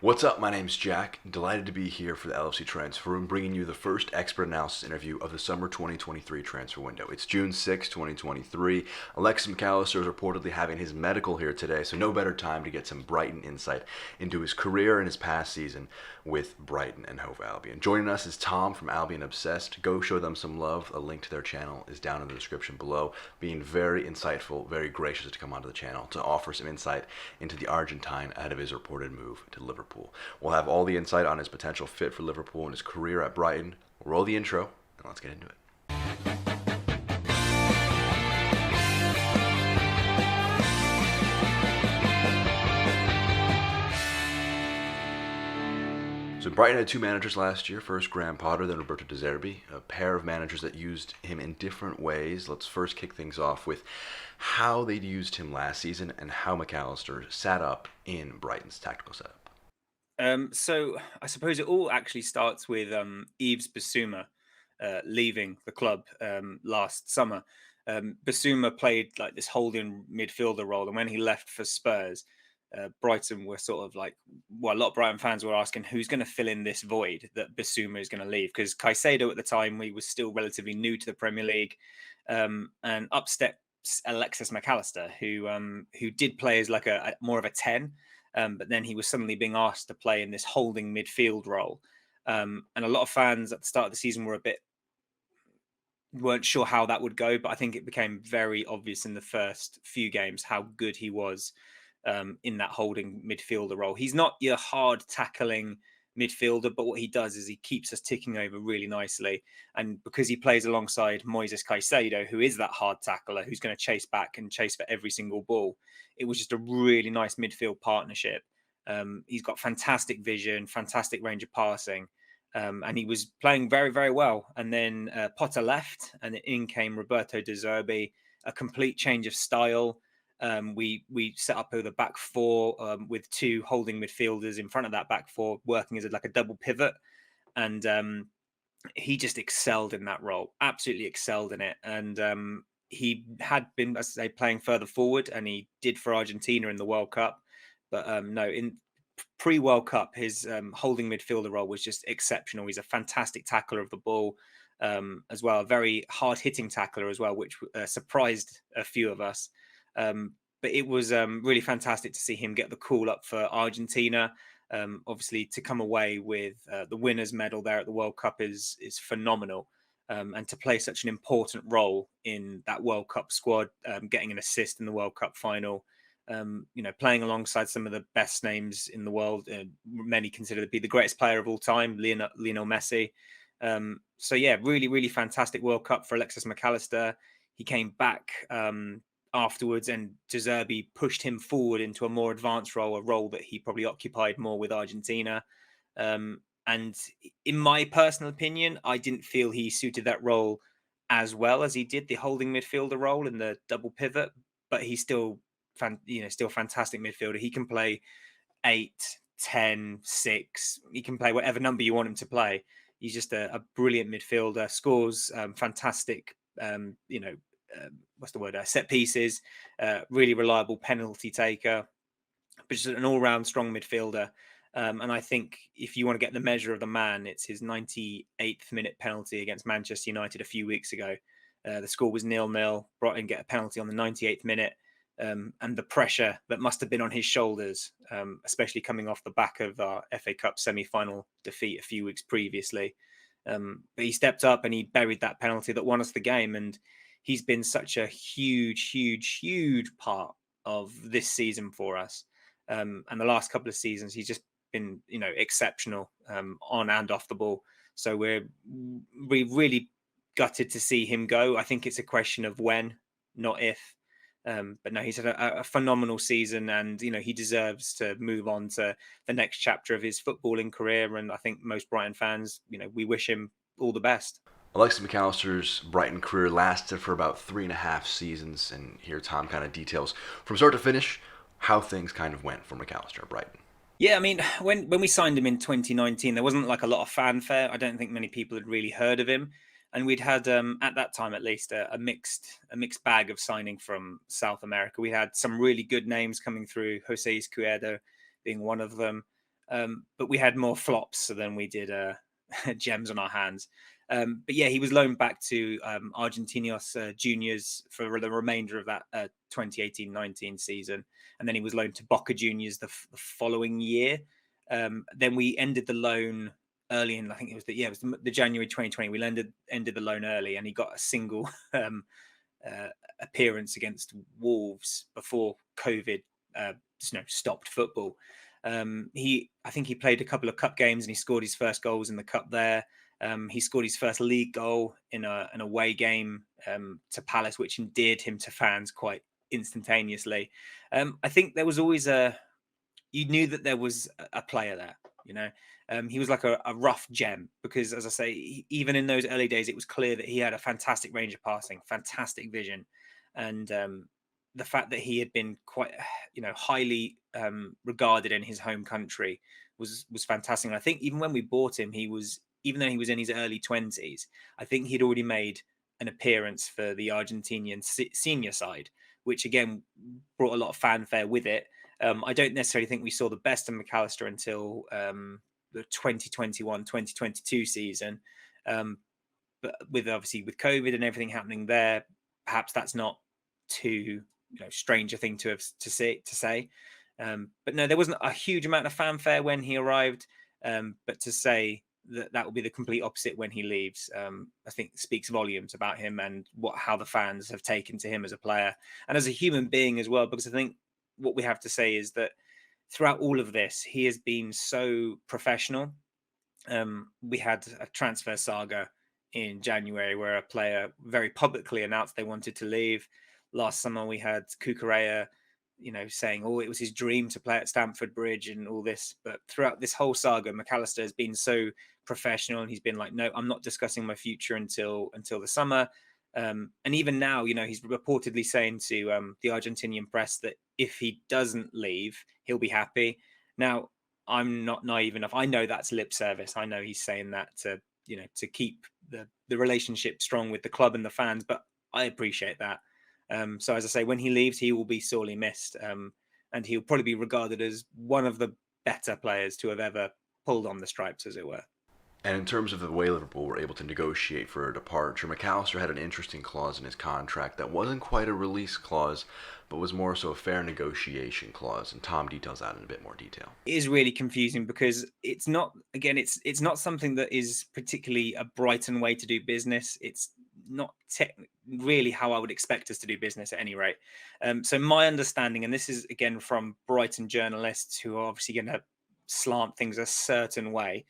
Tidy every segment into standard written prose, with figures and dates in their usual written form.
What's up? My name's Jack. Delighted to be here for the LFC Transfer Room, bringing you the first expert analysis interview of the summer 2023 transfer window. It's June 6, 2023. Alexis McAllister is reportedly having his medical here today, so no better time to get some Brighton insight into his career and his past season with Brighton and Hove Albion. Joining us is Tom from Albion Obsessed. Go show them some love. A link to their channel is down in the description below. Being very insightful, very gracious to come onto the channel to offer some insight into the Argentine ahead of his reported move to Liverpool. We'll have all the insight on his potential fit for Liverpool and his career at Brighton. We'll roll the intro, and let's get into it. So Brighton had two managers last year. First, Graham Potter, then Roberto De Zerbi, a pair of managers that used him in different ways. Let's first kick things off with how they'd used him last season and how McAllister sat up in Brighton's tactical setup. So I suppose it all actually starts with Yves Bissouma leaving the club last summer. Bissouma played like this holding midfielder role, and when he left for Spurs, Brighton were sort of like, well, a lot of Brighton fans were asking who's going to fill in this void that Bissouma is going to leave, because Caicedo at the time he was still relatively new to the Premier League, and up steps Alexis McAllister, who did play as like a more of a 10. But then he was suddenly being asked to play in this holding midfield role. And a lot of fans at the start of the season weren't sure how that would go, but I think it became very obvious in the first few games how good he was in that holding midfielder role. He's not your hard tackling midfielder, but what he does is he keeps us ticking over really nicely. And because he plays alongside Moises Caicedo, who is that hard tackler, who's going to chase back and chase for every single ball, it was just a really nice midfield partnership. He's got fantastic vision, fantastic range of passing, and he was playing very, very well. And then Potter left, and in came Roberto De Zerbi, a complete change of style. We set up with a back four with two holding midfielders in front of that back four, working as like a double pivot, and he just excelled in that role. Absolutely excelled in it, and he had been, as I say, playing further forward, and he did for Argentina in the World Cup. But no, in pre-World Cup, his holding midfielder role was just exceptional. He's a fantastic tackler of the ball, as well, a very hard-hitting tackler as well, which surprised a few of us. But it was really fantastic to see him get the call up for Argentina. Obviously, to come away with the winners' medal there at the World Cup is phenomenal. And to play such an important role in that World Cup squad, getting an assist in the World Cup final, playing alongside some of the best names in the world, many consider to be the greatest player of all time, Lionel Messi. So yeah, really, really fantastic World Cup for Alexis McAllister. He came back afterwards, and De Zerbi pushed him forward into a more advanced role, a role that he probably occupied more with Argentina. And in my personal opinion, I didn't feel he suited that role as well as he did the holding midfielder role in the double pivot, but he's still still fantastic midfielder. He can play 8, 10, 6. He can play whatever number you want him to play. He's just a brilliant midfielder, scores fantastic, set pieces, really reliable penalty taker, but just an all-round strong midfielder. And I think if you want to get the measure of the man, it's his 98th minute penalty against Manchester United a few weeks ago. The score was 0-0. Brighton get a penalty on the 98th minute. And the pressure that must have been on his shoulders, especially coming off the back of our FA Cup semi-final defeat a few weeks previously. But he stepped up and he buried that penalty that won us the game. And he's been such a huge, huge, huge part of this season for us. And the last couple of seasons, he's just been, exceptional on and off the ball. So we really gutted to see him go. I think it's a question of when, not if. But no, he's had a phenomenal season, and he deserves to move on to the next chapter of his footballing career. And I think most Brighton fans, we wish him all the best. Alexis McAllister's Brighton career lasted for about 3.5 seasons, and here Tom kind of details from start to finish how things kind of went for McAllister at Brighton. Yeah, I mean, when we signed him in 2019, there wasn't like a lot of fanfare. I don't think many people had really heard of him, and we'd had at that time at least a mixed bag of signing from South America. We had some really good names coming through, Jose Izquierdo being one of them. But we had more flops than we did gems on our hands. But yeah, he was loaned back to Argentinos Juniors for the remainder of that 2018-19 season, and then he was loaned to Boca Juniors the following year. Then we ended the loan early in, I think it was the January 2020. We ended the loan early, and he got a single appearance against Wolves before COVID stopped football. I think he played a couple of cup games and he scored his first goals in the cup there. He scored his first league goal in an away game to Palace, which endeared him to fans quite instantaneously. I think there was always you knew that there was a player there, you know. He was like a rough gem because, as I say, even in those early days, it was clear that he had a fantastic range of passing, fantastic vision, and the fact that he had been quite, highly regarded in his home country was fantastic. And I think even when we bought him, even though he was in his early 20s, I think he'd already made an appearance for the Argentinian senior side, which again brought a lot of fanfare with it. I don't necessarily think we saw the best of McAllister until the 2021-2022 season. But with COVID and everything happening there, perhaps that's not too strange a thing to say. But no, there wasn't a huge amount of fanfare when he arrived. But to say that will be the complete opposite when he leaves, I think speaks volumes about him and how the fans have taken to him as a player and as a human being as well. Because I think what we have to say is that throughout all of this, he has been so professional. We had a transfer saga in January where a player very publicly announced they wanted to leave. Last summer, we had Cucurella, saying, it was his dream to play at Stamford Bridge and all this. But throughout this whole saga, McAllister has been so professional and he's been like, no, I'm not discussing my future until the summer. And even now, he's reportedly saying to the Argentinian press that if he doesn't leave, he'll be happy. Now, I'm not naive enough. I know that's lip service. I know he's saying that to keep the relationship strong with the club and the fans, but I appreciate that. So as I say, when he leaves, he will be sorely missed. And he'll probably be regarded as one of the better players to have ever pulled on the stripes, as it were. And in terms of the way Liverpool were able to negotiate for a departure, McAllister had an interesting clause in his contract that wasn't quite a release clause, but was more so a fair negotiation clause. And Tom details that in a bit more detail. It is really confusing because it's not something that is particularly a Brighton way to do business. It's not really how I would expect us to do business at any rate. So my understanding, and this is again from Brighton journalists who are obviously going to slant things a certain way.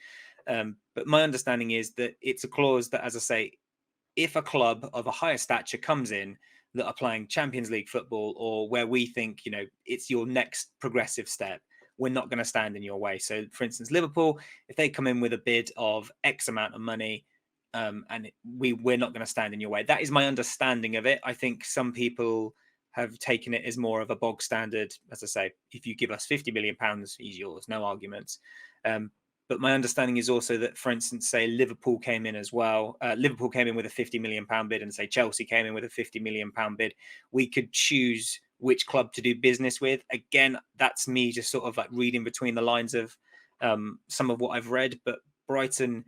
But my understanding is that it's a clause that, as I say, if a club of a higher stature comes in that are playing Champions League football or where we think, it's your next progressive step, we're not going to stand in your way. So, for instance, Liverpool, if they come in with a bid of X amount of money, and we're not going to stand in your way. That is my understanding of it. I think some people have taken it as more of a bog standard. As I say, if you give us £50 million, he's yours, no arguments. But my understanding is also that, for instance, say Liverpool came in as well. Liverpool came in with a £50 million bid and say Chelsea came in with a £50 million bid. We could choose which club to do business with. Again, that's me just sort of like reading between the lines of some of what I've read. But Brighton,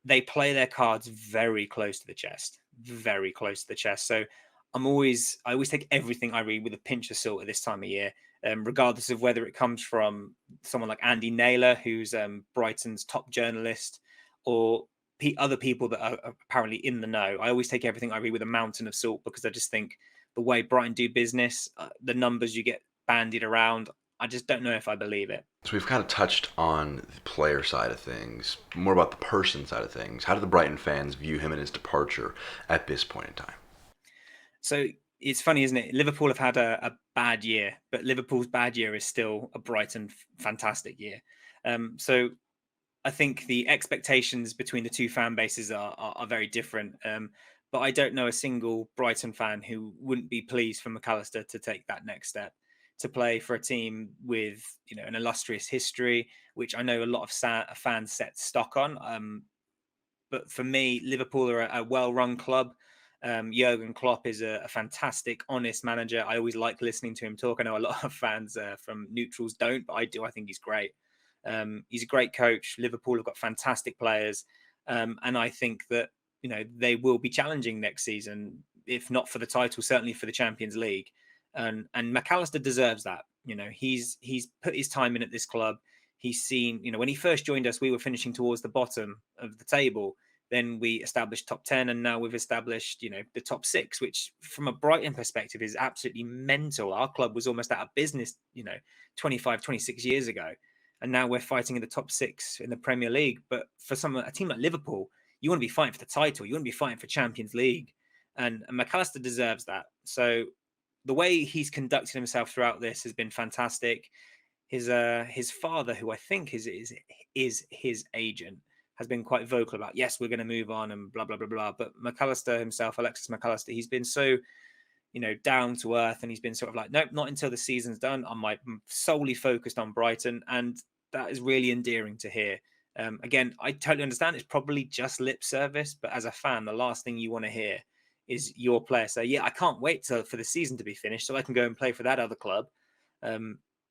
they play their cards very close to the chest, very close to the chest. So I always take everything I read with a pinch of salt at this time of year. Regardless of whether it comes from someone like Andy Naylor, who's Brighton's top journalist, or other people that are apparently in the know. I always take everything I read with a mountain of salt because I just think the way Brighton do business, the numbers you get bandied around, I just don't know if I believe it. So we've kind of touched on the player side of things, more about the person side of things. How do the Brighton fans view him and his departure at this point in time? So it's funny, isn't it? Liverpool have had a bad year, but Liverpool's bad year is still a Brighton fantastic year. So I think the expectations between the two fan bases are very different. But I don't know a single Brighton fan who wouldn't be pleased for McAllister to take that next step, to play for a team with an illustrious history, which I know a lot of fans set stock on. But for me, Liverpool are a well-run club. Jurgen Klopp is a fantastic, honest manager. I always like listening to him talk. I know a lot of fans from neutrals don't, but I do. I think he's great. He's a great coach. Liverpool have got fantastic players, and I think that they will be challenging next season, if not for the title, certainly for the Champions League. And McAllister deserves that. He's put his time in at this club. He's seen, when he first joined us, we were finishing towards the bottom of the table. Then we established top 10, and now we've established, the top 6, which from a Brighton perspective is absolutely mental. Our club was almost out of business, 25, 26 years ago. And now we're fighting in the top 6 in the Premier League. But for a team like Liverpool, you want to be fighting for the title. You want to be fighting for Champions League. And McAllister deserves that. So the way he's conducted himself throughout this has been fantastic. His father, who I think is his agent, has been quite vocal about, yes, we're going to move on and blah, blah, blah, blah. But McAllister himself, Alexis McAllister, he's been so, down to earth, and he's been sort of like, nope, not until the season's done. I'm solely focused on Brighton. And that is really endearing to hear. Again, I totally understand it's probably just lip service, but as a fan, the last thing you want to hear is your player say, yeah, I can't wait for the season to be finished so I can go and play for that other club,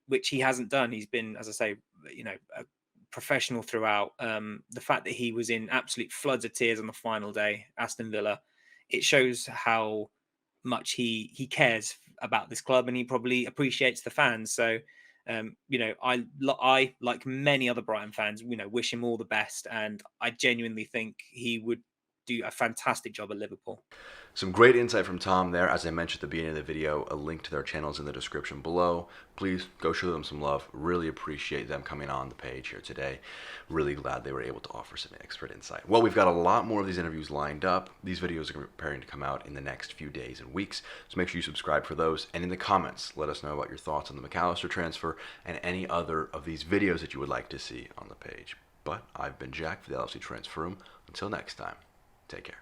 which he hasn't done. He's been, as I say, a professional throughout. The fact that he was in absolute floods of tears on the final day, Aston Villa, it shows how much he cares about this club, and he probably appreciates the fans. So, I like many other Brighton fans, wish him all the best, and I genuinely think he would do a fantastic job at Liverpool. Some great insight from Tom there. As I mentioned at the beginning of the video, a link to their channels in the description below. Please go show them some love. Really appreciate them coming on the page here today. Really glad they were able to offer some expert insight. Well, we've got a lot more of these interviews lined up. These videos are preparing to come out in the next few days and weeks, so make sure you subscribe for those. And in the comments, let us know about your thoughts on the McAllister transfer and any other of these videos that you would like to see on the page. But I've been Jack for the LFC Transfer Room. Until next time, take care.